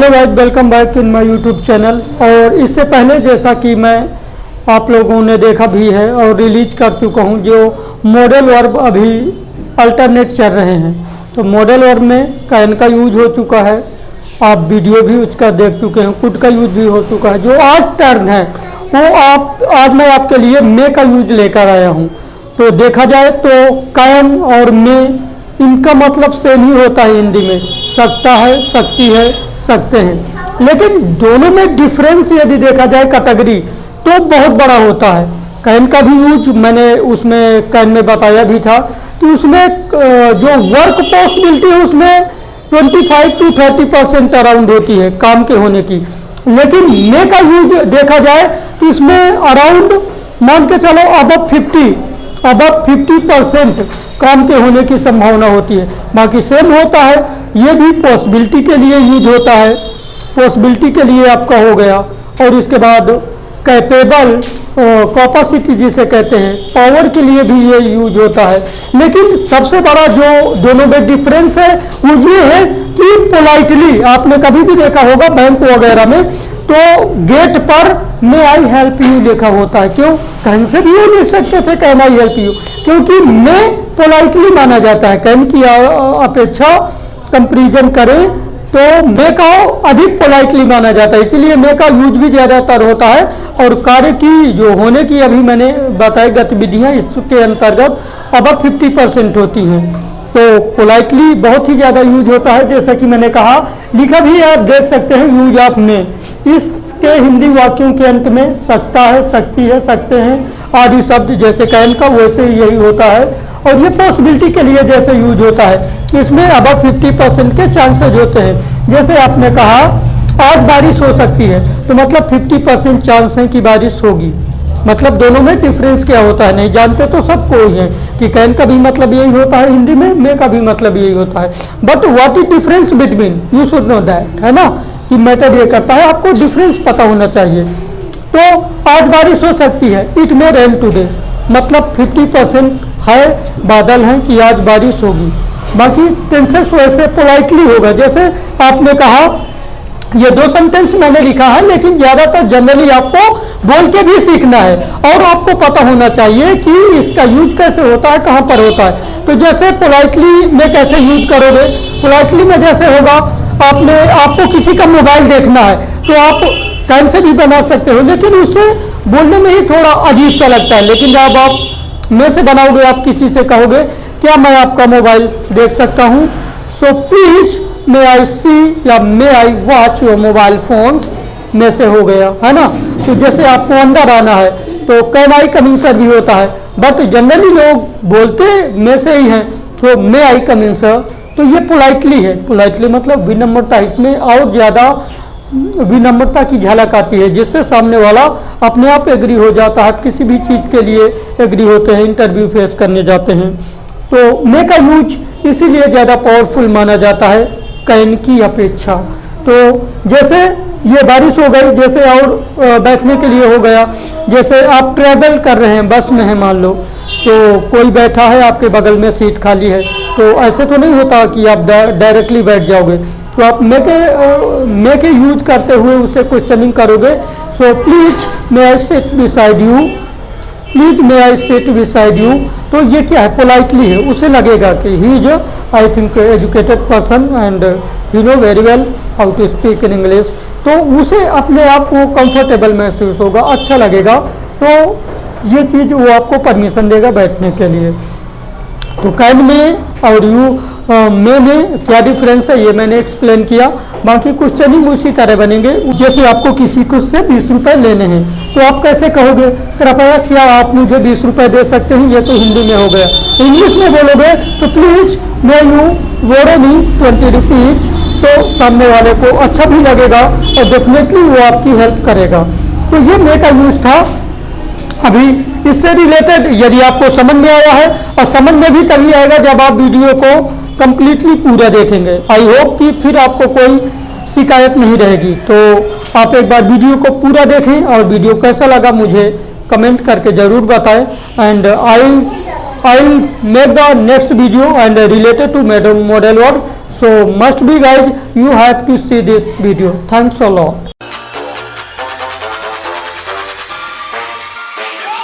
Hello guys, welcome back in my YouTube channel. और इससे पहले जैसा कि मैं आप लोगों ने देखा भी है और रिलीज कर चुका हूं, जो मॉडल वर्ब अभी अल्टरनेट चल रहे हैं, तो मॉडल वर्ब में कैन का यूज हो चुका है, आप वीडियो भी उसका देख चुके हैं, कुड का यूज भी हो चुका है। जो आज टर्न है वो आज मैं आपके लिए मे का यूज लेकर आया हूँ। तो देखा जाए तो कैन और मे इनका मतलब सेम ही होता है हिंदी में, सकता है, सकती है, सकते हैं, लेकिन दोनों में डिफरेंस यदि देखा जाए कैटेगरी तो बहुत बड़ा होता है। कैन का भी यूज मैंने उसमें कैन में बताया भी था, तो उसमें जो वर्क पॉसिबिलिटी है उसमें 25 to 30% अराउंड होती है काम के होने की, लेकिन मे का यूज देखा जाए तो इसमें अराउंड मान के चलो अबव 50% काम के होने की संभावना होती है। बाकी सेम होता है, ये भी पॉसिबिलिटी के लिए यूज होता है, पॉसिबिलिटी के लिए आपका हो गया। और इसके बाद कैपेबल, कैपेसिटी जिसे कहते हैं, पावर के लिए भी ये यूज होता है। लेकिन सबसे बड़ा जो दोनों में डिफरेंस है वो ये है कि पोलाइटली, आपने कभी भी देखा होगा बैंक वगैरह में, तो गेट पर मे आई हेल्प यू लिखा होता है। क्यों? कैन से भी वो लिख सकते थे कैन आई हेल्प यू, क्योंकि मे पोलाइटली माना जाता है। कैन की अपेक्षा कंपेरिजन करें तो मे का अधिक पोलाइटली माना जाता है, इसीलिए मे का यूज भी ज़्यादातर होता है। और कार्य की जो होने की अभी मैंने बताई गतिविधियाँ इसके अंतर्गत अब 50% होती हैं, तो पोलाइटली बहुत ही ज़्यादा यूज होता है। जैसा कि मैंने कहा, लिखा भी आप देख सकते हैं यूज ऑफ मे, इसके हिंदी वाक्यों के अंत में सकता है, सकती है, सकते हैं आदि शब्द जैसे कैन का वैसे यही होता है। और ये पॉसिबिलिटी के लिए जैसे यूज होता है, इसमें अब 50% के चांसेज होते हैं। जैसे आपने कहा आज बारिश हो सकती है, तो मतलब 50% चांस है कि बारिश होगी। मतलब दोनों में डिफरेंस क्या होता है नहीं जानते तो सबको ही है कि कैन का भी मतलब यही होता है हिंदी में, मे का भी मतलब यही होता है। But what is difference between, you should know that, है ना, कि मैटर ये करता है, आपको डिफरेंस पता होना चाहिए। तो आज बारिश हो सकती है, इट मे रेन टुडे, मतलब 50% है, बादल हैं कि आज बारिश होगी। बाकी टेंसेस वैसे पोलाइटली होगा। जैसे आपने कहा, ये दो सेंटेंस मैंने लिखा है, लेकिन ज़्यादातर जनरली आपको बोल के भी सीखना है और आपको पता होना चाहिए कि इसका यूज कैसे होता है, कहाँ पर होता है। तो जैसे पोलाइटली में कैसे यूज करोगे, पोलाइटली में जैसे होगा, आपको किसी का मोबाइल देखना है तो आप कैन से भी बना सकते हो, लेकिन उससे बोलने में ही थोड़ा अजीब सा लगता है। लेकिन जब आप में से बनाओगे, आप किसी से कहोगे क्या मैं आपका मोबाइल देख सकता हूँ, सो प्लीज मे आई सी या may I watch your mobile phones, में से हो गया, है ना। तो जैसे आपको अंदर आना है तो can I come in sir भी होता है, बट जनरली लोग बोलते में से ही हैं, तो मे आई कम इन सर। तो ये पोलाइटली है, पोलाइटली मतलब विनम्रता, इसमें और ज़्यादा विनम्रता की झलक आती है, जिससे सामने वाला अपने आप एग्री हो जाता है। किसी भी चीज़ के लिए एग्री होते हैं, इंटरव्यू फेस करने जाते हैं, तो मे का यूज इसीलिए ज़्यादा पावरफुल माना जाता है कैन की अपेक्षा। तो जैसे ये बारिश हो गई, जैसे और बैठने के लिए हो गया, जैसे आप ट्रैवल कर रहे हैं, बस में है मान लो, तो कोई बैठा है आपके बगल में, सीट खाली है, तो ऐसे तो नहीं होता कि आप डायरेक्टली बैठ जाओगे, तो आप मे के यूज करते हुए उससे क्वेश्चनिंग करोगे। So please may I sit beside you, please may I sit beside you. तो ये क्या है, पोलाइटली है, उसे लगेगा कि he is I think educated person and he know very well how to speak in English, तो उसे अपने आप को कंफर्टेबल महसूस होगा, अच्छा लगेगा, तो ये चीज़ वो आपको परमिशन देगा बैठने के लिए। तो कैन में और यू मे में क्या डिफरेंस है ये मैंने एक्सप्लेन किया। बाकी क्वेश्चनिंग उसी तरह बनेंगे। जैसे आपको किसी को से 20 रुपये लेने हैं, तो आप कैसे कहोगे, कृपया क्या आप मुझे 20 रुपये दे सकते हैं, ये तो हिंदी में हो गया। इंग्लिश में बोलोगे तो please may you borrow me 20 rupees, तो सामने वाले को अच्छा भी लगेगा और डेफिनेटली वो आपकी हेल्प करेगा। तो ये मे का यूज था। अभी इससे रिलेटेड यदि आपको समझ में आया है, और समझ में भी तभी आएगा जब आप वीडियो को कंप्लीटली पूरा देखेंगे। आई होप कि फिर आपको कोई शिकायत नहीं रहेगी। तो आप एक बार वीडियो को पूरा देखें और वीडियो कैसा लगा मुझे कमेंट करके ज़रूर बताएं। And I I will make the next video and related to model work. So must be guys, you have to see this video. Thanks a lot.